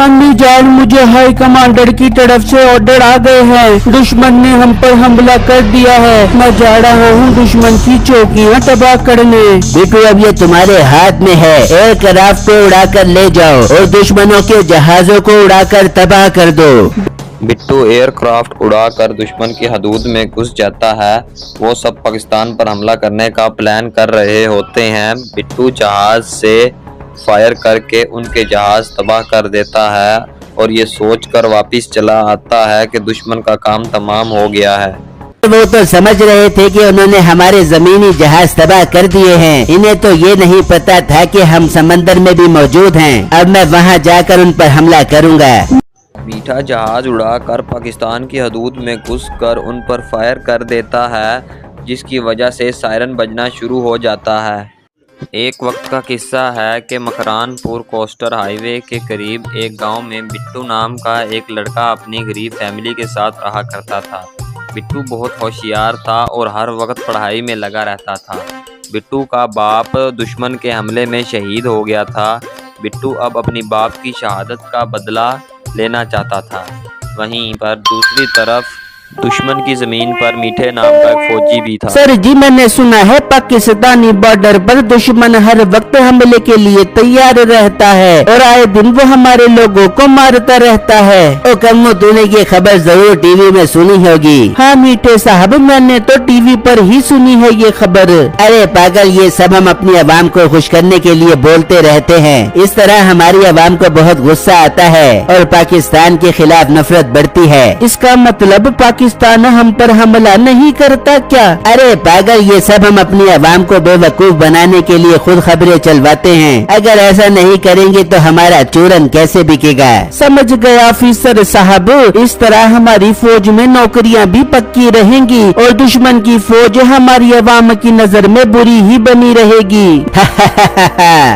अम्मी जान, मुझे हाई कमांडर की तरफ से ऑर्डर आ गए हैं। दुश्मन ने हम पर हमला कर दिया है। मैं जा रहा हूँ दुश्मन की चौकियाँ तबाह करने। बिट्टू, अब ये तुम्हारे हाथ में है। एयरक्राफ्ट को उड़ाकर ले जाओ और दुश्मनों के जहाजों को उड़ाकर तबाह कर दो। बिट्टू एयरक्राफ्ट उड़ाकर दुश्मन की हदूद में घुस जाता है। वो सब पाकिस्तान पर हमला करने का प्लान कर रहे होते हैं। बिट्टू जहाज से फायर करके उनके जहाज तबाह कर देता है और ये सोचकर वापस चला आता है कि दुश्मन का काम तमाम हो गया है। वो तो समझ रहे थे कि उन्होंने हमारे जमीनी जहाज तबाह कर दिए हैं। इन्हें तो ये नहीं पता था कि हम समंदर में भी मौजूद हैं। अब मैं वहाँ जाकर उन पर हमला करूँगा। मीठा जहाज उड़ाकर पाकिस्तान की हदूद में घुसकर उन पर फायर कर देता है, जिसकी वजह से सायरन बजना शुरू हो जाता है। एक वक्त का किस्सा है कि मकरानपुर कोस्टर हाईवे के करीब एक गांव में बिट्टू नाम का एक लड़का अपनी गरीब फैमिली के साथ रहा करता था। बिट्टू बहुत होशियार था और हर वक्त पढ़ाई में लगा रहता था। बिट्टू का बाप दुश्मन के हमले में शहीद हो गया था। बिट्टू अब अपनी बाप की शहादत का बदला लेना चाहता था। वहीं पर दूसरी तरफ दुश्मन की जमीन पर मीठे नाम का एक फौजी भी था। सर जी, मैंने सुना है पाकिस्तानी बॉर्डर पर दुश्मन हर वक्त हमले के लिए तैयार रहता है और आए दिन वो हमारे लोगों को मारता रहता है। ओ कम्मो, तूने ये खबर जरूर टीवी में सुनी होगी। हाँ मीठे साहब, मैंने तो टीवी पर ही सुनी है ये खबर। अरे पागल, ये सब हम अपनी आवाम को खुश करने के लिए बोलते रहते हैं। इस तरह हमारी आवाम को बहुत गुस्सा आता है और पाकिस्तान के खिलाफ नफरत बढ़ती है। इसका मतलब पाकिस्तान हम पर हमला नहीं करता क्या? अरे पागल, ये सब हम अपनी आवाम को बेवकूफ बनाने के लिए खुद खबरें चलवाते हैं। अगर ऐसा नहीं करेंगे तो हमारा चूरन कैसे बिकेगा? समझ गया ऑफिसर साहब। इस तरह हमारी फौज में नौकरियां भी पक्की रहेंगी और दुश्मन की फौज हमारी आवाम की नजर में बुरी ही बनी रहेगी।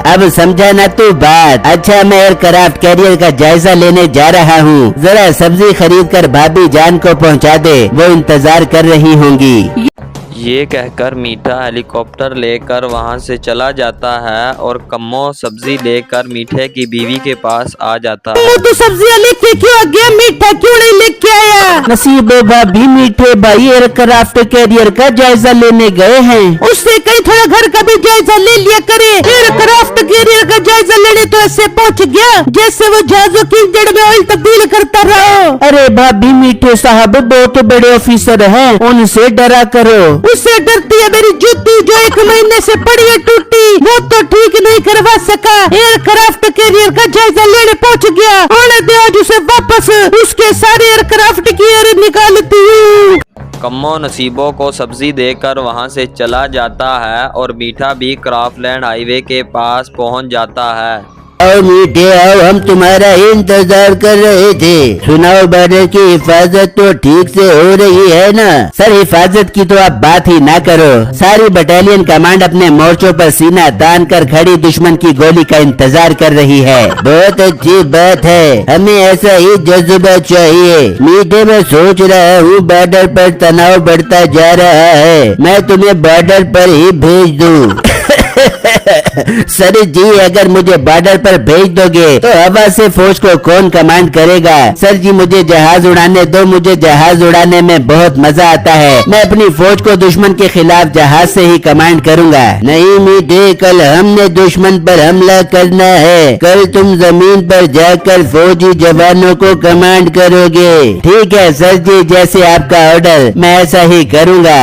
अब समझा ना तू बात। अच्छा, मैं एयरक्राफ्ट कैरियर का जायजा लेने जा रहा हूँ। जरा सब्जी खरीद कर भाभी जान को पहुँचा दे, वो इंतजार कर रही होंगी। ये कहकर मीठा हेलीकॉप्टर लेकर वहां से चला जाता है और कम्मो सब्जी लेकर मीठे की बीवी के पास आ जाता है। तो सब्जियां लेके क्यों आ गया? मीठा क्यों नहीं लेके आया? नसीब भाभी, मीठे भाई एयरक्राफ्ट कैरियर का जायजा लेने गए हैं। उससे कहीं थोड़ा घर का भी जायजा ले लिया करे। एयरक्राफ्ट कैरियर का जायजा लेने तो ऐसे पहुँच गया जैसे वो जहाजों की इंजन में ऑयल तब्दील करता रहो। अरे भाभी, मीठे साहब बहुत बड़े ऑफिसर हैं, उनसे डरा करो। उससे डरती है मेरी जूती जो 1 महीने से पड़ी है टूटी, वो तो ठीक नहीं करवा सका। एयरक्राफ्ट कैरियर का जायजा लेने पहुंच गया। आने दे आज उसे वापस, उसके सारे एयरक्राफ्ट की एयर निकालती हूँ। कम्मो नसीबों को सब्जी देकर वहां से चला जाता है और मीठा भी क्राफ्टलैंड हाईवे के पास पहुंच जाता है। और मीठे आओ, हम तुम्हारा इंतजार कर रहे थे। सुनाओ, बॉर्डर की हिफाजत तो ठीक से हो रही है ना? सर, हिफाजत की तो आप बात ही ना करो। सारी बटालियन कमांड अपने मोर्चों पर सीना तान कर खड़ी दुश्मन की गोली का इंतजार कर रही है। बहुत अच्छी बात है, हमें ऐसा ही जज्बा चाहिए। मीठे, मैं सोच रहा हूँ बॉर्डर पर तनाव बढ़ता जा रहा है, मैं तुम्हें बॉर्डर पर ही भेज दूँ। सर जी, अगर मुझे बॉर्डर पर भेज दोगे तो हवा से फौज को कौन कमांड करेगा? सर जी, मुझे जहाज उड़ाने दो, मुझे जहाज उड़ाने में बहुत मजा आता है। मैं अपनी फौज को दुश्मन के खिलाफ जहाज से ही कमांड करूंगा। नहीं मीठे, कल हमने दुश्मन पर हमला करना है। कल तुम जमीन पर जाकर फौजी जवानों को कमांड करोगे। ठीक है सर जी, जैसे आपका ऑर्डर, मैं ऐसा ही करूंगा।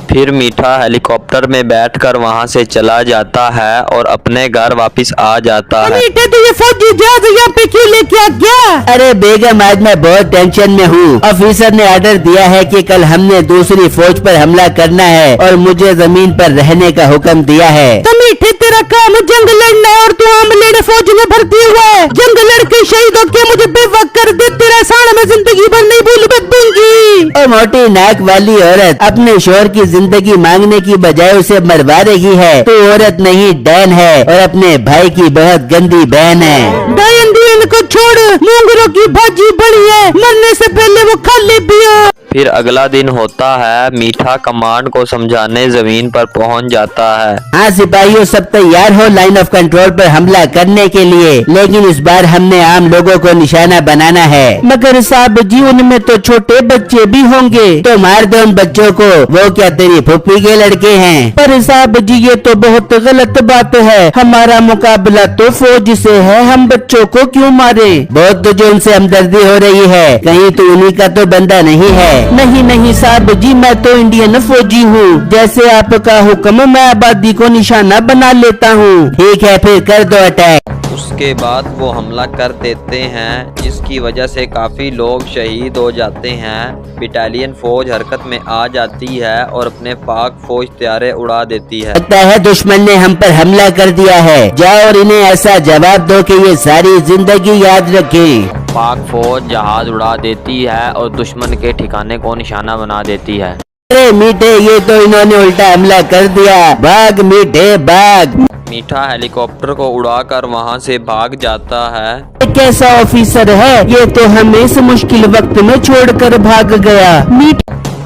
फिर मीठा हेलीकॉप्टर में बैठकर वहां से चला जाता है और अपने घर वापस आ जाता है। मीठे, तो ये फौजी जहाज यहाँ पे क्यों लेके आ गया? अरे बेगम, आज मैं बहुत टेंशन में हूँ। ऑफिसर ने ऑर्डर दिया है कि कल हमने दूसरी फौज पर हमला करना है और मुझे जमीन पर रहने का हुक्म दिया है। तो मीठे, तेरा काम जंग लड़ना है और तू आमलेड फौज में भर्ती हुआ है। जंग लड़के शहीद होके मुझे बेवक कर दे, तेरा साड़ में जिंदगी भर नहीं भूल दूंगी। और मोटी नाक वाली औरत अपने शोहर की जिंदगी मांगने की बजाय उसे मरवा रही है। तो औरत नहीं, डैन है और अपने भाई की बहुत गंदी बहन है। डायन को छोड़, मूंगरों की भाजी बड़ी है, मरने से पहले वो खा ले पियो। फिर अगला दिन होता है। मीठा कमांड को समझाने जमीन पर पहुंच जाता है। हाँ सिपाहियों, सब तैयार हो लाइन ऑफ कंट्रोल पर हमला करने के लिए, लेकिन इस बार हमने आम लोगों को निशाना बनाना है। मगर साहब जी, उनमें तो छोटे बच्चे भी होंगे। तो मार दो उन बच्चों को, वो क्या तेरी फूफी के लड़के हैं? पर साहब जी, ये तो बहुत गलत बात है। हमारा मुकाबला तो फौज से है, हम बच्चों को क्यों मारे? बहुत तुझे उनसे हमदर्दी हो रही है, कहीं तू उन्हीं का तो बंदा नहीं है। नहीं नहीं साहब जी, मैं तो इंडियन फौजी हूँ। जैसे आपका हुक्म, मैं आबादी को निशाना बना लेता हूँ। ठीक है, फिर कर दो अटैक। उसके बाद वो हमला कर देते हैं, जिसकी वजह से काफी लोग शहीद हो जाते हैं। बटालियन फौज हरकत में आ जाती है और अपने पाक फौज तैयारे उड़ा देती है। लगता है दुश्मन ने हम पर हमला कर दिया है। जाओ और इन्हें ऐसा जवाब दो कि ये सारी जिंदगी याद रखें। पाक फौज जहाज उड़ा देती है और दुश्मन के ठिकाने को निशाना बना देती है। अरे मीठे, ये तो इन्होंने उल्टा हमला कर दिया। भाग मीठे भाग। मीठा हेलीकॉप्टर को उड़ाकर वहां से भाग जाता है। ये कैसा ऑफिसर है, ये तो हमें इस मुश्किल वक्त में छोड़कर भाग गया।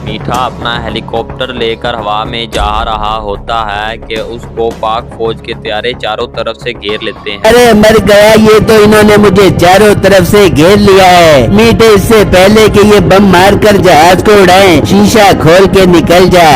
मीठा अपना हेलीकॉप्टर लेकर हवा में जा रहा होता है कि उसको पाक फौज के तैयारे चारों तरफ से घेर लेते हैं। अरे मर गया, ये तो इन्होंने मुझे चारों तरफ से घेर लिया है। मीठे, इससे पहले कि ये बम मारकर जहाज को उड़ाएं, शीशा खोल के निकल जा।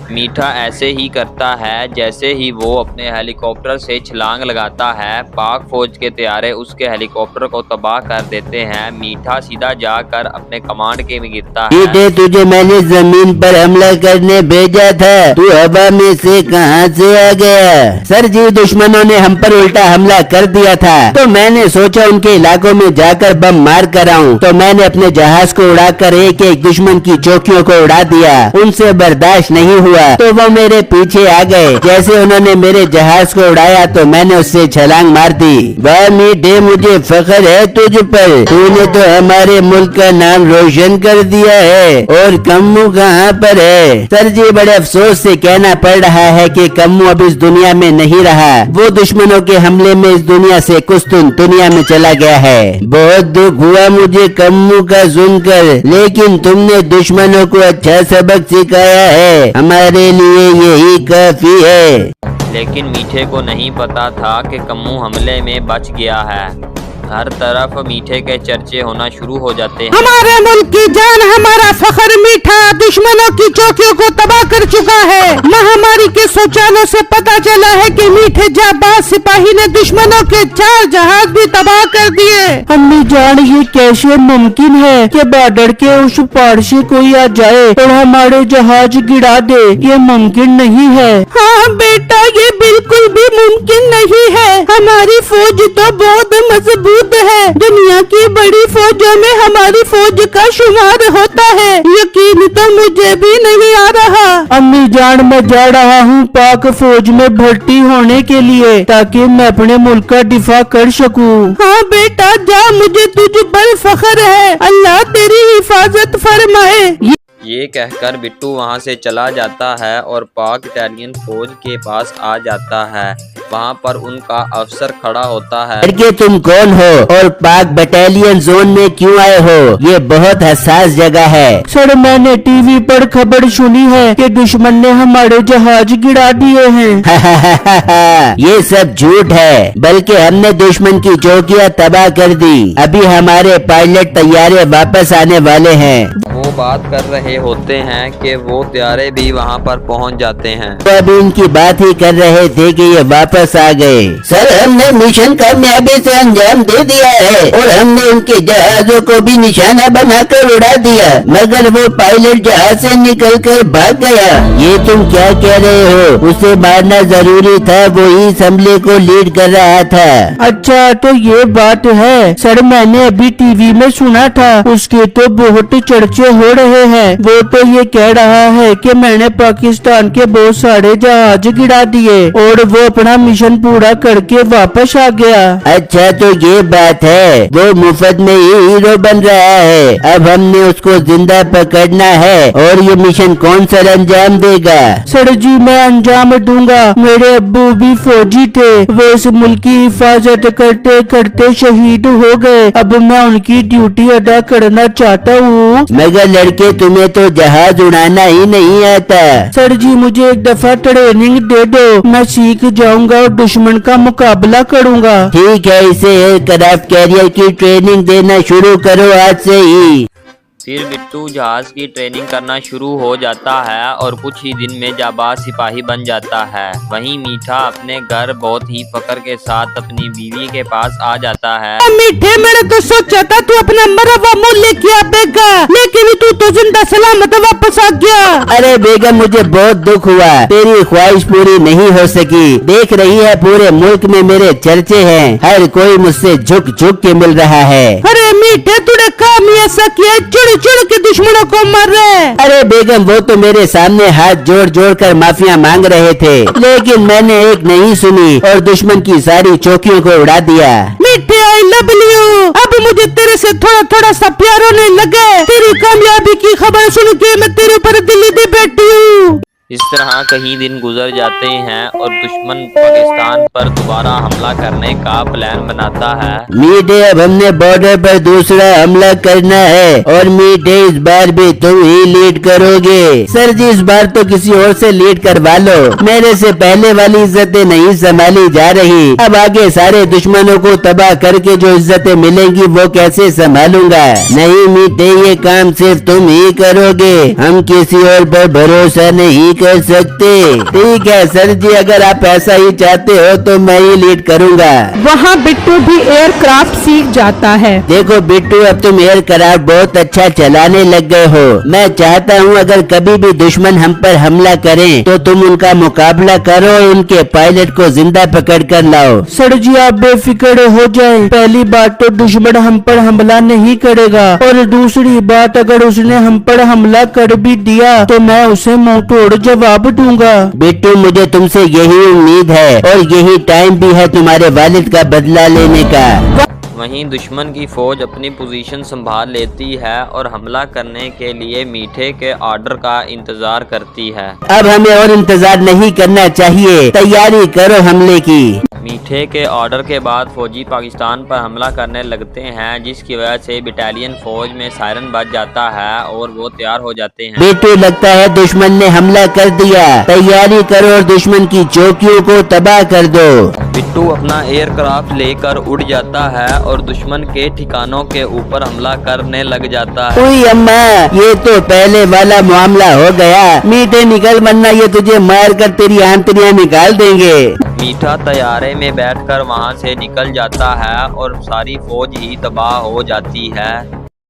मीठा ऐसे ही करता है। जैसे ही वो अपने हेलीकॉप्टर से छलांग लगाता है, पाक फौज के तैयारे उसके हेलीकॉप्टर को तबाह कर देते हैं। मीठा सीधा जाकर अपने कमांड के में गिरता है। मीठे, तुझे मैंने जमीन पर हमला करने भेजा था, तू हवा में से कहां से आ गया? सर जी, दुश्मनों ने हम पर उल्टा हमला कर दिया था, तो मैंने सोचा उनके इलाकों में जाकर बम मार कर आऊं। तो मैंने अपने जहाज को उड़ाकर एक एक दुश्मन की चौकियों को उड़ा दिया। उनसे बर्दाश्त नहीं हुआ तो वो मेरे पीछे आ गए। जैसे उन्होंने मेरे जहाज को उड़ाया तो मैंने उससे छलांग मार दी। वाह मीठे, मुझे फख्र है तुझ पर, तूने तो हमारे मुल्क का नाम रोशन कर दिया है। और कम्मू कहाँ पर है? सर जी, बड़े अफसोस से कहना पड़ रहा है कि कम्मू अब इस दुनिया में नहीं रहा। वो दुश्मनों के हमले में इस दुनिया से कुस्तुन दुनिया में चला गया है। बहुत दुख हुआ मुझे कम्मू का सुनकर, लेकिन तुमने दुश्मनों को अच्छा सबक सिखाया है, हमारे लिए यही काफी है। लेकिन मीठे को नहीं पता था कि कम्मू हमले में बच गया है। हर तरफ मीठे के चर्चे होना शुरू हो जाते हैं। हमारे मुल्क की जान, हमारा फख्र मीठा दुश्मनों की चौकियों को तबाह कर चुका है। महामारी के शौचालयों से पता चला है कि मीठे जाबाज सिपाही ने दुश्मनों के 4 जहाज भी तबाह कर दिए। अम्मी जान, ये कैसे मुमकिन है कि बॉर्डर के उस पार से कोई आ जाए और हमारे जहाज गिरा दे? ये मुमकिन नहीं है। हाँ बेटा, ये बिल्कुल भी मुमकिन नहीं है। हमारी फौज तो बहुत मजबूत है। दुनिया की बड़ी फौजों में हमारी फौज का शुमार होता है। यकीन तो मुझे भी नहीं आ रहा। अम्मी जान, मैं जा रहा हूँ पाक फौज में भर्ती होने के लिए, ताकि मैं अपने मुल्क का दिफा कर सकूँ। हाँ बेटा जा, मुझे तुझ पर फख्र है। अल्लाह तेरी हिफाजत फरमाए। ये कहकर बिट्टू वहां से चला जाता है और पाक इटालियन फौज के पास आ जाता है। वहां पर उनका अफसर खड़ा होता है। लड़के, तुम कौन हो और पाक बटालियन जोन में क्यों आए हो? ये बहुत हसास जगह है। सर, मैंने टीवी पर खबर सुनी है कि दुश्मन ने हमारे जहाज गिरा दिए हैं। ये सब झूठ है, बल्कि हमने दुश्मन की चौकियां तबाह कर दी। अभी हमारे पायलट तैयारे वापस आने वाले हैं। वो बात कर रहे होते हैं कि वो तैयारे भी वहां पर पहुंच जाते हैं। तो अभी इनकी बात ही कर रहे थे कि ये वापस आ गए। सर, हमने मिशन कामयाबी से अंजाम दे दिया है और हमने उनके जहाजों को भी निशाना बनाकर उड़ा दिया, मगर वो पायलट जहाज से निकलकर भाग गया। ये तुम क्या कह रहे हो? उसे मारना जरूरी था, वो इस हमले को लीड कर रहा था। अच्छा, तो ये बात है। सर, मैंने अभी टीवी में सुना था, उसके तो बहुत चर्चे हो रहे हैं। वो तो ये कह रहा है कि मैंने पाकिस्तान के बहुत सारे जहाज गिरा दिए और वो अपना मिशन पूरा करके वापस आ गया। अच्छा, तो ये बात है। वो मुफ्त में ही हीरो बन रहा है। अब हमने उसको जिंदा पकड़ना है। और ये मिशन कौन सा अंजाम देगा? सर जी, मैं अंजाम दूंगा। मेरे अब्बू भी फौजी थे, वो इस मुल्क की हिफाजत करते करते शहीद हो गए। अब मैं उनकी ड्यूटी अदा करना चाहता हूँ। मगर लड़के तुम्हें तो जहाज उड़ाना ही नहीं आता। सर जी मुझे एक दफा ट्रेनिंग दे दो, मैं सीख जाऊंगा और दुश्मन का मुकाबला करूंगा। ठीक है, इसे एयरक्राफ्ट कैरियर की ट्रेनिंग देना शुरू करो आज से ही। फिर बिट्टू जहाज की ट्रेनिंग करना शुरू हो जाता है और कुछ ही दिन में जाबाज सिपाही बन जाता है। वहीं मीठा अपने घर बहुत ही फक्र के साथ अपनी बीवी के पास आ जाता है। मीठे मैंने तो सोचा था तू अपना मरा हुआ मुंह लेके आएगा, लेकिन तू तो जिंदा सलामत वापस आ गया। अरे बेगम मुझे बहुत दुख हुआ, तेरी ख्वाहिश पूरी नहीं हो सकी। देख रही है पूरे मुल्क में मेरे चर्चे हैं, हर कोई मुझसे झुक झुक के मिल रहा है। अरे मीठे तूने काम ही ऐसा किया, चुड़ के दुश्मनों को मार रहे। अरे बेगम वो तो मेरे सामने हाथ जोड़ जोड़ कर माफिया मांग रहे थे, लेकिन मैंने एक नहीं सुनी और दुश्मन की सारी चौकियों को उड़ा दिया। मीठे आई लव यू, अब मुझे तेरे से थोड़ा थोड़ा सा प्यार होने लगे। तेरी कामयाबी की खबर सुन के मैं तेरे ऊपर दिल्ली दे बैठी हूँ। इस तरह कई दिन गुजर जाते हैं और दुश्मन पाकिस्तान पर दोबारा हमला करने का प्लान बनाता है। मीठे अब हमने बॉर्डर पर दूसरा हमला करना है और मीठे इस बार भी तुम ही लीड करोगे। सर जी इस बार तो किसी और से लीड करवा लो, मेरे से पहले वाली इज्जतें नहीं संभाली जा रही। अब आगे सारे दुश्मनों को तबाह करके जो इज्जतें मिलेंगी वो कैसे संभालूंगा। नहीं मीठे ये काम सिर्फ तुम ही करोगे, हम किसी और पर भरोसा नहीं कर सकते। ठीक है सर जी, अगर आप ऐसा ही चाहते हो तो मैं ही लीड करूंगा। वहाँ बिट्टू भी एयरक्राफ्ट सीख जाता है। देखो बिट्टू अब तुम एयरक्राफ्ट बहुत अच्छा चलाने लग गए हो। मैं चाहता हूँ अगर कभी भी दुश्मन हम पर हमला करें तो तुम उनका मुकाबला करो और उनके पायलट को जिंदा पकड़ कर लाओ। सर जी आप बेफिक्र हो जाएं। पहली बात तो दुश्मन हम पर हमला नहीं करेगा, और दूसरी बात अगर उसने हम पर हमला कर भी दिया तो मैं उसे मुंह तोड़ जवाब दूंगा। बिट्टू मुझे तुमसे यही उम्मीद है और यही टाइम भी है तुम्हारे वालिद का बदला लेने का। वहीं दुश्मन की फौज अपनी पोजीशन संभाल लेती है और हमला करने के लिए मीठे के ऑर्डर का इंतजार करती है। अब हमें और इंतजार नहीं करना चाहिए, तैयारी करो हमले की। मीठे के ऑर्डर के बाद फौजी पाकिस्तान पर हमला करने लगते हैं, जिसकी वजह से बटालियन फौज में सायरन बज जाता है और वो तैयार हो जाते हैं। बिट्टू लगता है दुश्मन ने हमला कर दिया, तैयारी करो और दुश्मन की चौकियों को तबाह कर दो। बिट्टू अपना एयरक्राफ्ट लेकर उड़ जाता है और दुश्मन के ठिकानों के ऊपर हमला करने लग जाता है। ओए अम्मा ये तो पहले वाला मामला हो गया। मीठे निकल वरना ये तुझे मार कर तेरी आंतरियां निकाल देंगे। मीठा तैयारे में बैठकर वहां से निकल जाता है और सारी फौज ही तबाह हो जाती है।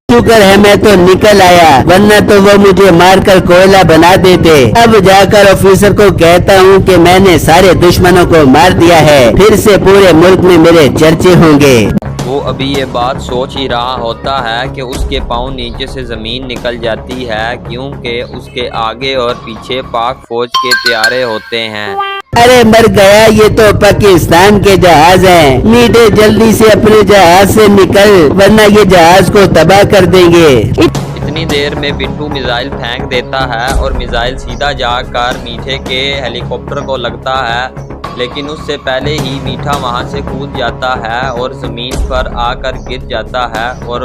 शुक्र है मैं तो निकल आया, वरना तो वो मुझे मारकर कोयला बना देते। अब जाकर ऑफिसर को कहता हूँ कि मैंने सारे दुश्मनों को मार दिया है, फिर से पूरे मुल्क में मेरे चर्चे होंगे। वो अभी ये बात सोच ही रहा होता है कि उसके पाँव नीचे से जमीन निकल जाती है, क्योंकि उसके आगे और पीछे पाक फौज के तैयारे होते हैं। अरे मर गया, ये तो पाकिस्तान के जहाज हैं। मीठे जल्दी से अपने जहाज से निकल, वरना ये जहाज को तबाह कर देंगे। इतनी देर में बिट्टू मिसाइल फेंक देता है और मिसाइल सीधा जाकर मीठे के हेलीकॉप्टर को लगता है, लेकिन उससे पहले ही मीठा वहां से कूद जाता है और जमीन पर आकर गिर जाता है और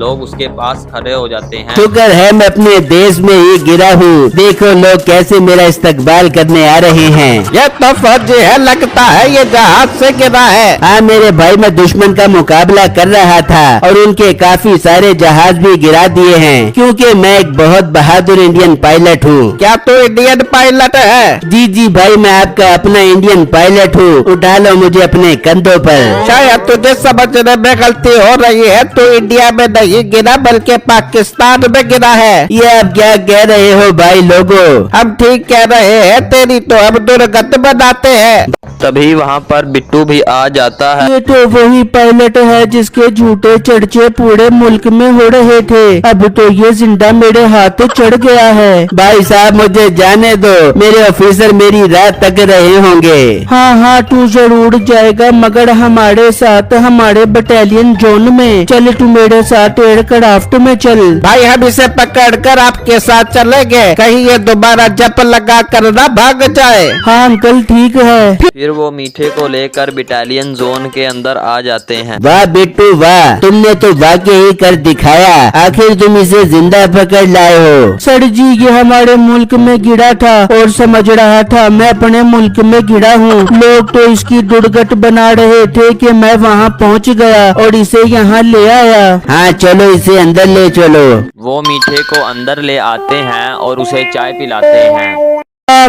लोग उसके पास खड़े हो जाते हैं। शुक्र है मैं अपने देश में ही गिरा हूँ, देखो लोग कैसे मेरा इस्तकबाल करने आ रहे हैं। ये तो फौजी है, लगता है ये जहाज से गिरा है। हाँ मेरे भाई, मैं दुश्मन का मुकाबला कर रहा था और उनके काफी सारे जहाज भी गिरा दिए हैं, क्योंकि मैं एक बहुत बहादुर इंडियन पायलट हूँ। क्या तू इंडियन पायलट है? जी जी भाई, मैं आपका अपना इंडियन पायलट हूँ, उठा लो मुझे अपने कंधों पर। शायद तुझे समझने में गलती हो रही है, तू इंडिया में नहीं गिरा बल्कि पाकिस्तान में गिरा है। ये आप क्या कह रहे हो भाई लोगों? हम ठीक कह रहे हैं, तेरी तो हम दुर्गत बनाते हैं। तभी वहाँ पर बिट्टू भी आ जाता है। ये तो वही पायलट है जिसके झूठे चर्चे पूरे मुल्क में हो रहे थे। अब तो ये जिंदा मेरे हाथ चढ़ गया है। भाई साहब मुझे जाने दो, मेरे ऑफिसर मेरी रात तक रहे होंगे। हाँ हाँ तू जरूर जाएगा, मगर हमारे साथ हमारे बटालियन जोन में। चल तू मेरे साथ एयरक्राफ्ट में चल। भाई हम इसे पकड़ कर आपके साथ चलेंगे, कहीं ये दोबारा जप लगा कर ना भाग जाए। हाँ अंकल ठीक है। फिर फिर वो मीठे को लेकर बटालियन जोन के अंदर आ जाते हैं। वाह बिट्टू वाह, तुमने तो वाकई ही कर दिखाया। आखिर तुम इसे जिंदा पकड़ लाए हो। सर जी ये हमारे मुल्क में गिरा था और समझ रहा था मैं अपने मुल्क में गिरा हूँ। लोग तो इसकी दुर्गत बना रहे थे कि मैं वहाँ पहुँच गया और इसे यहाँ ले आया। हाँ चलो इसे अंदर ले चलो। वो मीठे को अंदर ले आते हैं और उसे चाय पिलाते हैं।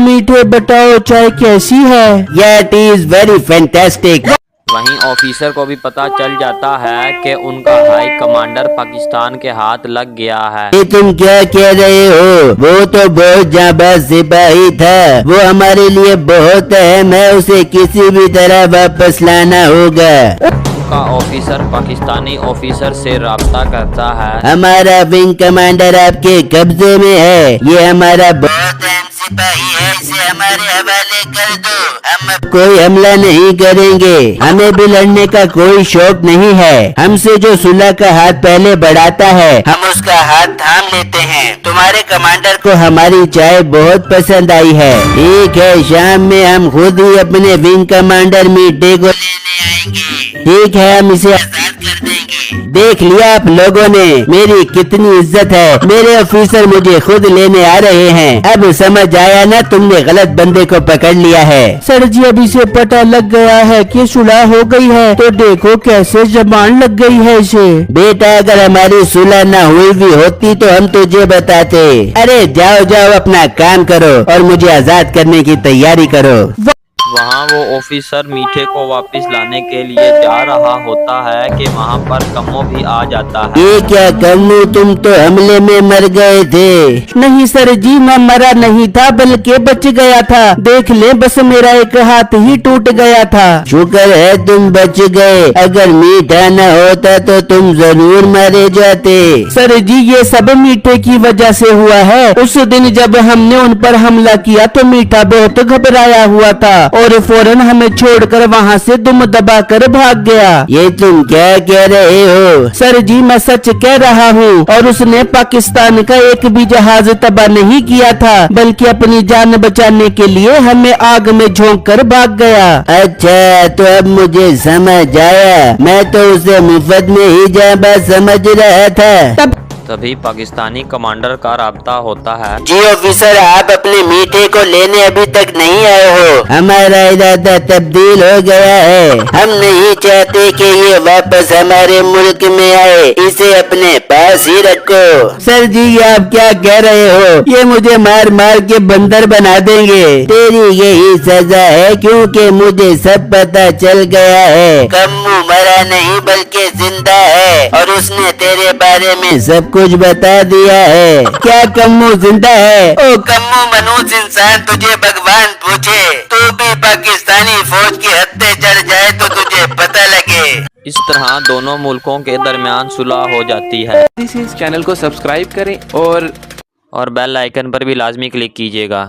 मीठे बताओ चाय कैसी है? It is very fantastic. वहीं ऑफिसर को भी पता चल जाता है कि उनका हाई कमांडर पाकिस्तान के हाथ लग गया है। ये तुम क्या कह रहे हो? वो तो बहुत जाबाज सिपाही था, वो हमारे लिए बहुत अहम है, उसे किसी भी तरह वापस लाना होगा। उनका ऑफिसर पाकिस्तानी ऑफिसर से राब्ता करता है। हमारा विंग कमांडर आपके कब्जे में है, ये हमारा बहुत अहम सिपाही है, इसे हमारे हवाले कर दो। हम अब कोई हमला नहीं करेंगे, हमें भी लड़ने का कोई शौक नहीं है। हमसे जो सुलह का हाथ पहले बढ़ाता है हम उसका हाथ थाम लेते हैं। तुम्हारे कमांडर को हमारी चाय बहुत पसंद आई है। ठीक है, शाम में हम खुद ही अपने विंग कमांडर मीठे को लेने आएंगे। ठीक है, हम इसे आजाद कर देंगे। देख लिया आप लोगों ने मेरी कितनी इज्जत है, मेरे ऑफिसर मुझे खुद लेने आ रहे हैं। अब समझ आया ना, तुमने गलत बंदे को पकड़ लिया है। सर जी अभी से पता लग गया है कि सुलह हो गई है, तो देखो कैसे जबान लग गई है इसे। बेटा अगर हमारी सुलह न हुई भी होती तो हम तुझे बताते। अरे जाओ जाओ अपना काम करो और मुझे आजाद करने की तैयारी करो। वहाँ वो ऑफिसर मीठे को वापस लाने के लिए जा रहा होता है कि वहाँ पर कम्मो भी आ जाता है। ये क्या कम्मू, तुम तो हमले में मर गए थे। नहीं सर जी मैं मरा नहीं था बल्कि बच गया था। देख ले बस मेरा एक हाथ ही टूट गया था। शुक्र है तुम बच गए, अगर मीठा न होता तो तुम जरूर मारे जाते। सर जी ये सब मीठे की वजह से हुआ है। उस दिन जब हमने उन पर हमला किया तो मीठा बहुत घबराया हुआ था और फौरन हमें छोड़कर वहाँ से दुम दबा कर भाग गया। ये तुम क्या कह रहे हो? सर जी मैं सच कह रहा हूँ। और उसने पाकिस्तान का एक भी जहाज तबाह नहीं किया था, बल्कि अपनी जान बचाने के लिए हमें आग में झोंक कर भाग गया। अच्छा तो अब मुझे समझ आया, मैं तो उसे मुफ्त में ही जाबाज समझ रहा था। तभी पाकिस्तानी कमांडर का राब्ता होता है। जी ऑफिसर, आप अपने मीठे को लेने अभी तक नहीं आए हो। हमारा इरादा तब्दील हो गया है, हम नहीं चाहते कि ये वापस हमारे मुल्क में आए, इसे अपने पास ही रखो। सर जी ये आप क्या कह रहे हो? ये मुझे मार मार के बंदर बना देंगे। तेरी यही सजा है क्योंकि मुझे सब पता चल गया है। कम्मू मरा नहीं बल्कि जिंदा है और उसने तेरे बारे में सब कुछ बता दिया है। क्या कम्मू जिंदा है? ओ कम्मू मनुष्य इंसान तुझे भगवान पूछे, तू भी पाकिस्तानी फौज की हत्या चढ़ जाए तो तुझे पता लगे। इस तरह दोनों मुल्कों के दरमियान सुलह हो जाती है। इस चैनल को सब्सक्राइब करें और बेल आइकन पर भी लाजमी क्लिक कीजिएगा।